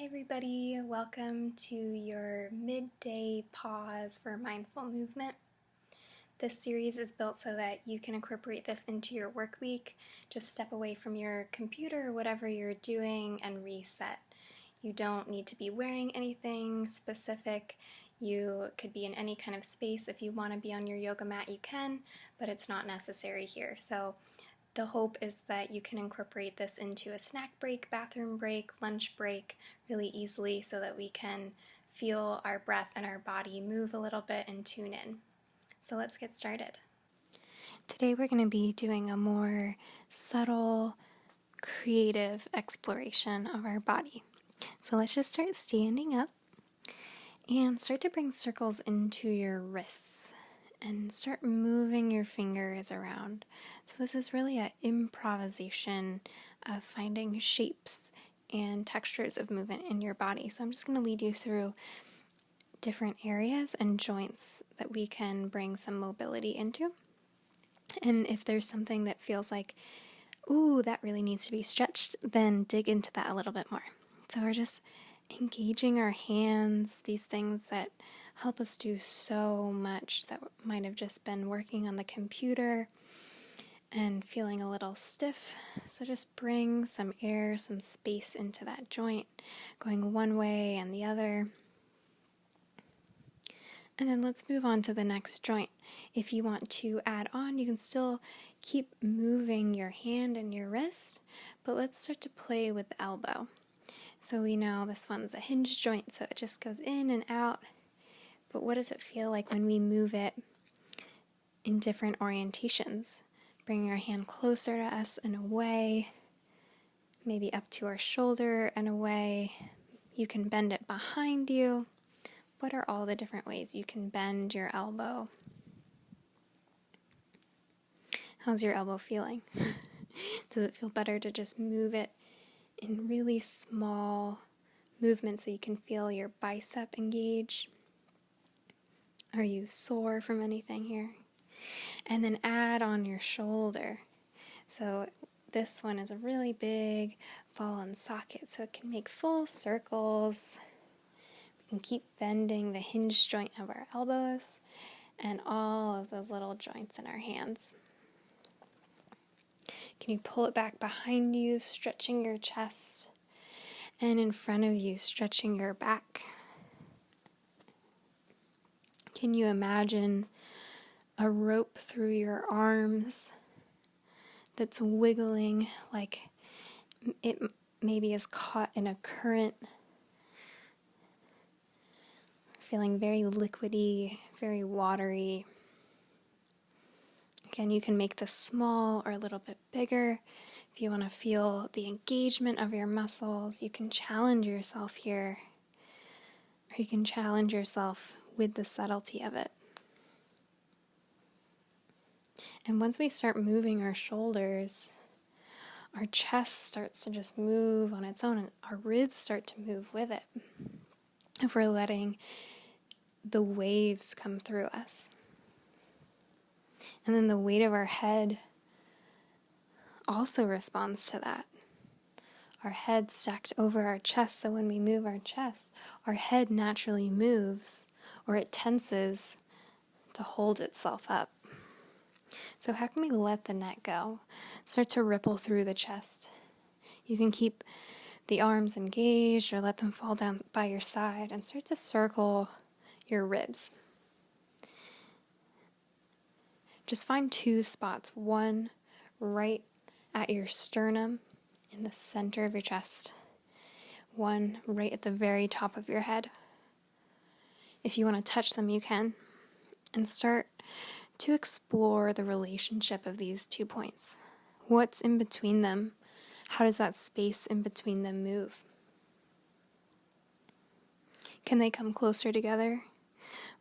everybody, welcome to your midday pause for mindful movement. This series is built so that you can incorporate this into your work week. Just step away from your computer or whatever you're doing and reset. You don't need to be wearing anything specific. You could be in any kind of space. If you want to be on your yoga mat, you can, but it's not necessary here. So the hope is that you can incorporate this into a snack break, bathroom break, lunch break really easily so that we can feel our breath and our body move a little bit and tune in. So let's get started. Today we're going to be doing a more subtle, creative exploration of our body. So let's just start standing up and start to bring circles into your wrists and start moving your fingers around. So this is really an improvisation of finding shapes and textures of movement in your body. So I'm just going to lead you through different areas and joints that we can bring some mobility into. And if there's something that feels like, ooh, that really needs to be stretched, then dig into that a little bit more. So we're just engaging our hands, these things that help us do so much that might have just been working on the computer and feeling a little stiff. So just bring some air, some space into that joint, going one way and the other. And then let's move on to the next joint. If you want to add on, you can still keep moving your hand and your wrist, but let's start to play with the elbow. So we know this one's a hinge joint, so it just goes in and out. But what does it feel like when we move it in different orientations? Bring your hand closer to us and away, maybe up to our shoulder and away. You can bend it behind you. What are all the different ways you can bend your elbow? How's your elbow feeling? Does it feel better to just move it in really small movements so you can feel your bicep engage? Are you sore from anything here? And then add on your shoulder. So this one is a really big ball and socket, so it can make full circles. We can keep bending the hinge joint of our elbows and all of those little joints in our hands. Can you pull it back behind you, stretching your chest, and in front of you, stretching your back? Can you imagine a rope through your arms that's wiggling like it maybe is caught in a current, feeling very liquidy, very watery? Again, you can make this small or a little bit bigger. If you want to feel the engagement of your muscles, you can challenge yourself here, or you can challenge yourself with the subtlety of it. And once we start moving our shoulders, our chest starts to just move on its own, and our ribs start to move with it. If we're letting the waves come through us. And then the weight of our head also responds to that. Our head stacked over our chest, so when we move our chest, our head naturally moves, or it tenses to hold itself up. So how can we let the neck go? Start to ripple through the chest. You can keep the arms engaged or let them fall down by your side and start to circle your ribs. Just find two spots, one right at your sternum in the center of your chest, one right at the very top of your head. If you want to touch them, you can, and start to explore the relationship of these 2 points. What's in between them? How does that space in between them move? Can they come closer together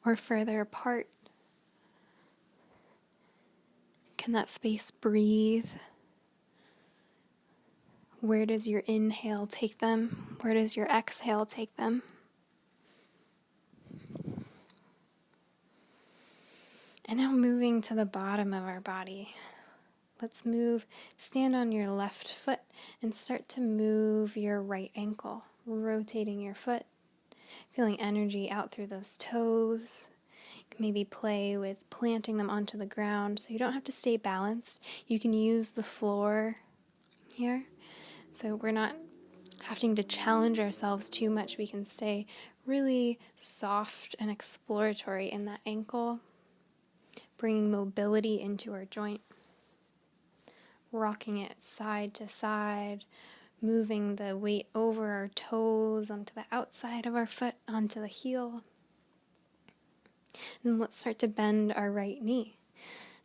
or further apart? Can that space breathe? Where does your inhale take them? Where does your exhale take them? And now moving to the bottom of our body. Let's stand on your left foot and start to move your right ankle. rotating your foot, feeling energy out through those toes. You can maybe play with planting them onto the ground so you don't have to stay balanced. You can use the floor here, so we're not having to challenge ourselves too much. We can stay really soft and exploratory in that ankle, bringing mobility into our joint, rocking it side to side, moving the weight over our toes onto the outside of our foot, onto the heel. And let's start to bend our right knee.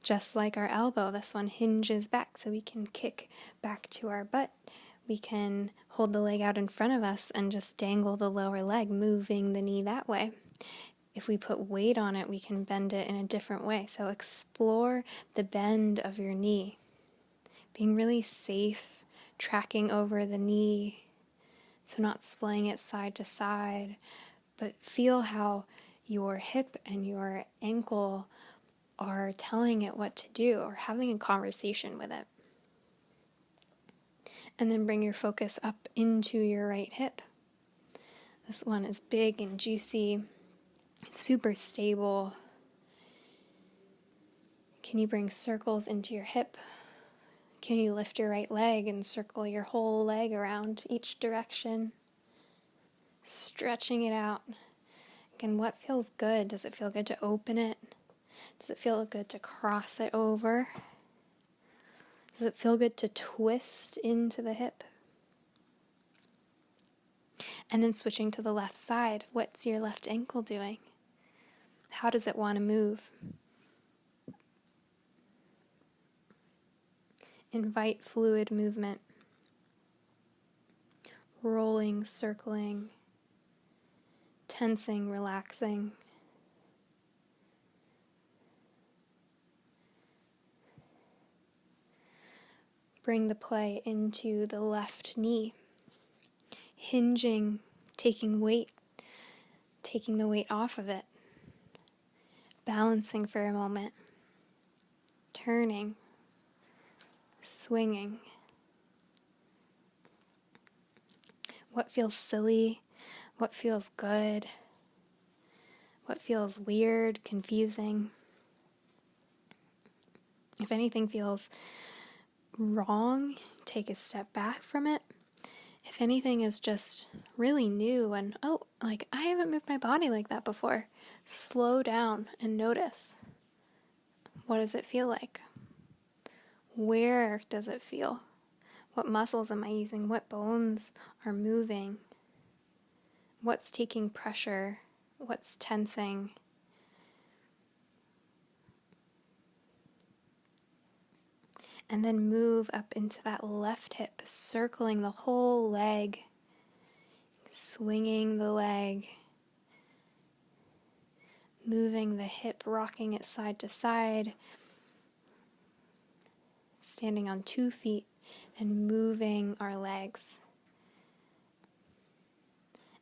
Just like our elbow, this one hinges back so we can kick back to our butt. We can hold the leg out in front of us and just dangle the lower leg, moving the knee that way. If we put weight on it, we can bend it in a different way. So explore the bend of your knee. Being really safe, tracking over the knee, so not splaying it side to side, but feel how your hip and your ankle are telling it what to do or having a conversation with it. And then bring your focus up into your right hip. This one is big and juicy, super stable. Can you bring circles into your hip? Can you lift your right leg and circle your whole leg around each direction? Stretching it out. Again, what feels good? Does it feel good to open it? Does it feel good to cross it over? Does it feel good to twist into the hip? And then switching to the left side, what's your left ankle doing? How does it want to move? Invite fluid movement. Rolling, circling, tensing, relaxing. Bring the play into the left knee. Hinging, taking weight, taking the weight off of it. Balancing for a moment. Turning, swinging. What feels silly? What feels good? What feels weird, confusing? If anything feels wrong, take a step back from it. If anything is just really new and, I haven't moved my body like that before, slow down and notice. What does it feel like? Where does it feel? What muscles am I using? What bones are moving? What's taking pressure? What's tensing? And then move up into that left hip, circling the whole leg, swinging the leg, moving the hip, rocking it side to side, standing on 2 feet and moving our legs.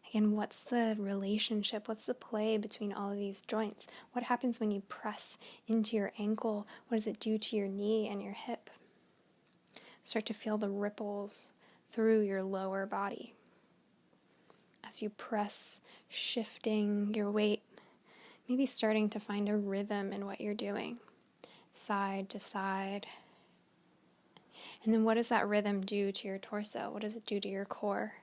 Again, what's the relationship? What's the play between all of these joints? What happens when you press into your ankle? What does it do to your knee and your hip? Start to feel the ripples through your lower body. As you press, shifting your weight, maybe starting to find a rhythm in what you're doing, side to side. And then what does that rhythm do to your torso? What does it do to your core?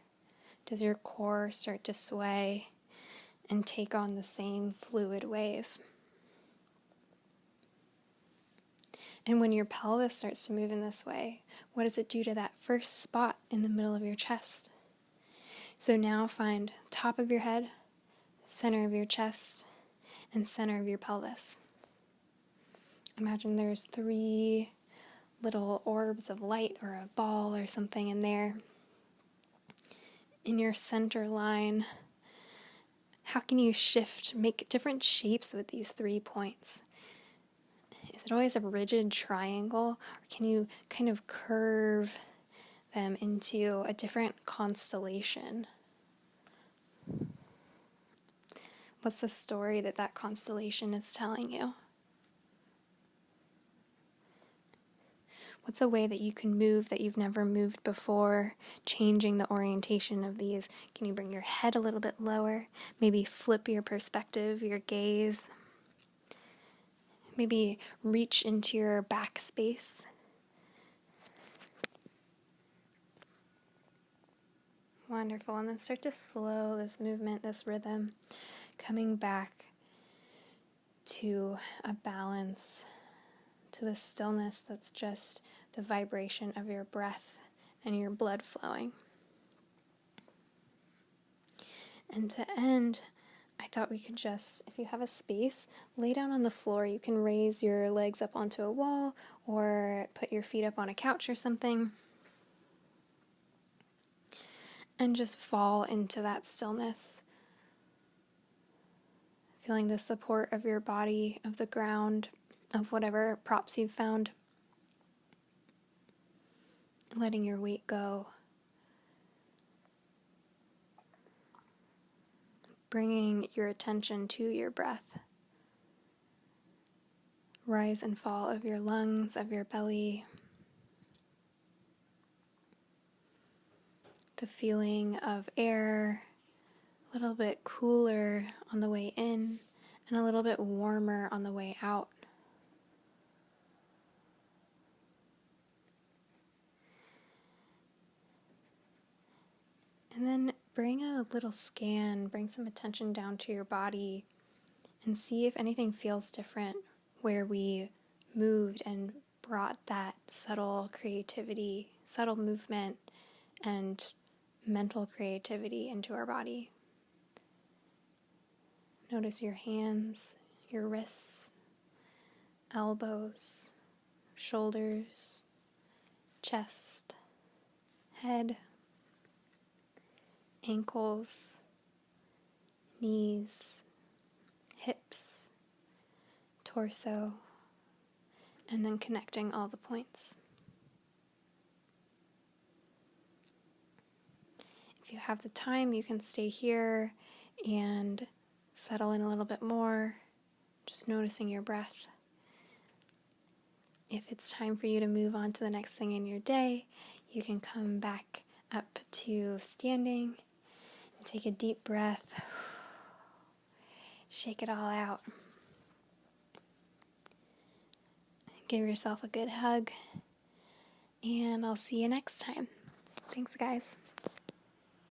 Does your core start to sway and take on the same fluid wave? And when your pelvis starts to move in this way, what does it do to that first spot in the middle of your chest? So now find top of your head, center of your chest, and center of your pelvis. Imagine there's 3 little orbs of light or a ball or something in there. In your center line, how can you shift, make different shapes with these 3 points? Is it always a rigid triangle, or can you kind of curve them into a different constellation? What's the story that constellation is telling you? What's a way that you can move that you've never moved before, changing the orientation of these? Can you bring your head a little bit lower? Maybe flip your perspective, your gaze. Maybe reach into your back space. Wonderful. And then start to slow this movement, this rhythm, coming back to a balance, to the stillness that's just the vibration of your breath and your blood flowing. And to end, I thought we could just, if you have a space, lay down on the floor. You can raise your legs up onto a wall or put your feet up on a couch or something. And just fall into that stillness. Feeling the support of your body, of the ground, of whatever props you've found. Letting your weight go. Bringing your attention to your breath. Rise and fall of your lungs, of your belly. The feeling of air, a little bit cooler on the way in, and a little bit warmer on the way out. And then bring a little scan, bring some attention down to your body, and see if anything feels different where we moved and brought that subtle creativity, subtle movement, and mental creativity into our body. Notice your hands, your wrists, elbows, shoulders, chest, head, ankles, knees, hips, torso, and then connecting all the points. If you have the time, you can stay here and settle in a little bit more, just noticing your breath. If it's time for you to move on to the next thing in your day, you can come back up to standing and take a deep breath. Shake it all out. Give yourself a good hug, and I'll see you next time. Thanks, guys.